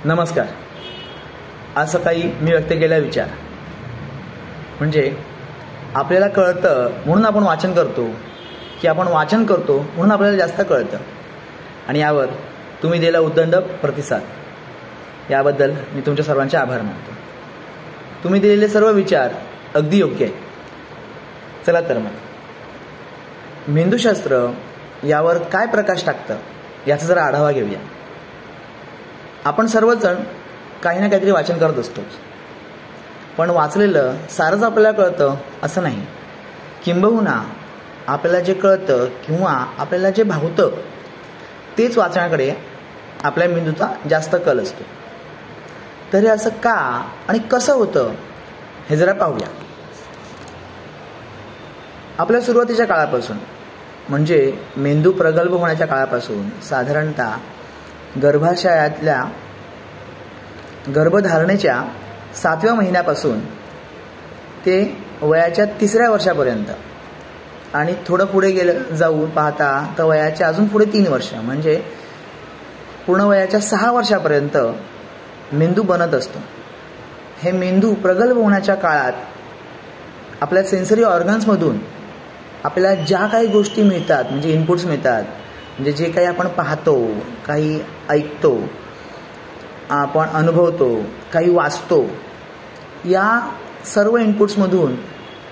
नमस्कार. आज सकाळी मी व्यक्त केलेला विचार म्हणजे आपल्याला कळतं म्हणून आपण वाचन करतो की आपण वाचन करतो म्हणून आपल्याला जास्त कळतं, आणि यावर तुम्ही दिलेला उदंड प्रतिसाद याबद्दल मी तुमच्या सर्वांचे आभार मानतो. तुम्ही दिलेले सर्व विचार अगदी योग्य आहेत. चला तर मग मेंदूशास्त्र यावर काय प्रकाश टाकतं याचा जरा आढावा घेऊया. आपण सर्वजण काही ना काहीतरी वाचन करत असतो, पण वाचलेलं सारंच आपल्याला कळतं असं नाही. किंबहुना आपल्याला जे कळतं किंवा आपल्याला जे भावतं तेच वाचण्याकडे आपल्या मेंदूचा जास्त कल असतो. तरी असं का आणि कसं होतं हे जरा पाहूया. आपल्या सुरुवातीच्या काळापासून म्हणजे मेंदू प्रगल्भ होण्याच्या काळापासून साधारणतः गर्भाशयातल्या गर्भधारणेच्या 7व्या महिन्यापासून ते वयाच्या 3ऱ्या वर्षापर्यंत आणि थोडं पुढे जाऊन पाहता तर वयाच्या अजून पुढे 3 वर्ष म्हणजे पूर्ण वयाच्या 6 वर्षापर्यंत मेंदू बनत असतो. हे मेंदू प्रगल्भ होण्याच्या काळात आपल्या सेन्सरी ऑर्गन्समधून आपल्याला ज्या काही गोष्टी मिळतात म्हणजे इनपुट्स मिळतात, म्हणजे जे काही आपण पाहतो, काही ऐकतो, आपण अनुभवतो, काही वाचतो, या सर्व इनपुट्समधून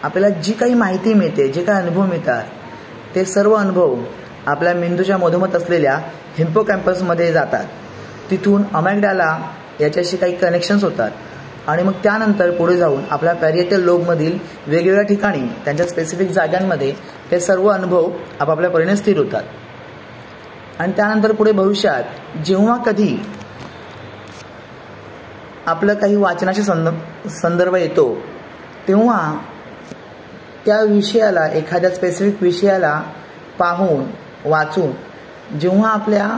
आपल्याला जी काही माहिती मिळते, जे काही अनुभव मिळतात ते सर्व अनुभव आपल्या मेंदूच्या मधोमध असलेल्या हिप्पोकॅम्पसमध्ये जातात. तिथून अमॅगडाला याच्याशी काही कनेक्शन्स होतात आणि मग त्यानंतर पुढे जाऊन आपल्या पॅरिएटल लोबमधील वेगवेगळ्या ठिकाणी त्यांच्या स्पेसिफिक जागांमध्ये ते सर्व अनुभव आपापल्या परीने स्थिर होतात. आणि त्यानंतर पुढे भविष्यात जेव्हा कधी आपलं काही वाचनाशी संदर्भ येतो तेव्हा त्या विषयाला, एखाद्या स्पेसिफिक विषयाला पाहून वाचून जेव्हा आपल्या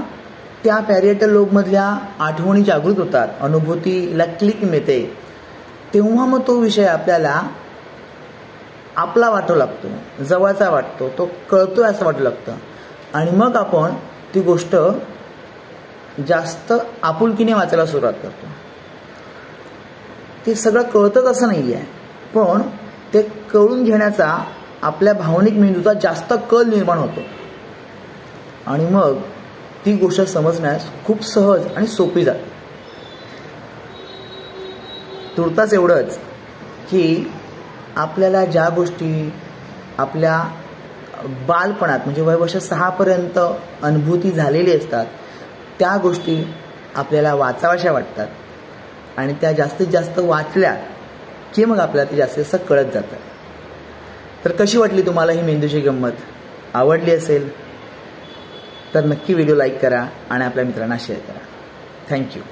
त्या पॅरिएटल लोबमधल्या आठवणी जागृत होतात, अनुभूतीला क्लिक मिळते, तेव्हा मग तो विषय आपल्याला आपला वाटू लागतो, जवळचा वाटतो, तो कळतोय असं वाटू लागतं आणि मग आपण ती गोष्ट जास्त आपुलकीने वाचायला सुरुवात करतो. ते सगळं कळतंच असं नाही आहे, पण ते कळून घेण्याचा आपल्या भावनिक मेंदूचा जास्त कल निर्माण होतो आणि मग ती गोष्ट समजण्यास खूप सहज आणि सोपी जाते. तुर्तास एवढंच की आपल्याला ज्या गोष्टी आपल्या बालपणात म्हणजे वयवर्ष 6पर्यंत अनुभूती झालेली असतात त्या गोष्टी आपल्याला वाचाव्याशा वाटतात आणि त्या जास्तीत जास्त वाचल्या की मग आपल्याला ते जास्तीत जास्त कळत जातं. तर कशी वाटली तुम्हाला ही मेंदूची गंमत? आवडली असेल तर नक्की व्हिडिओ लाईक करा आणि आपल्या मित्रांना शेअर करा. थँक्यू.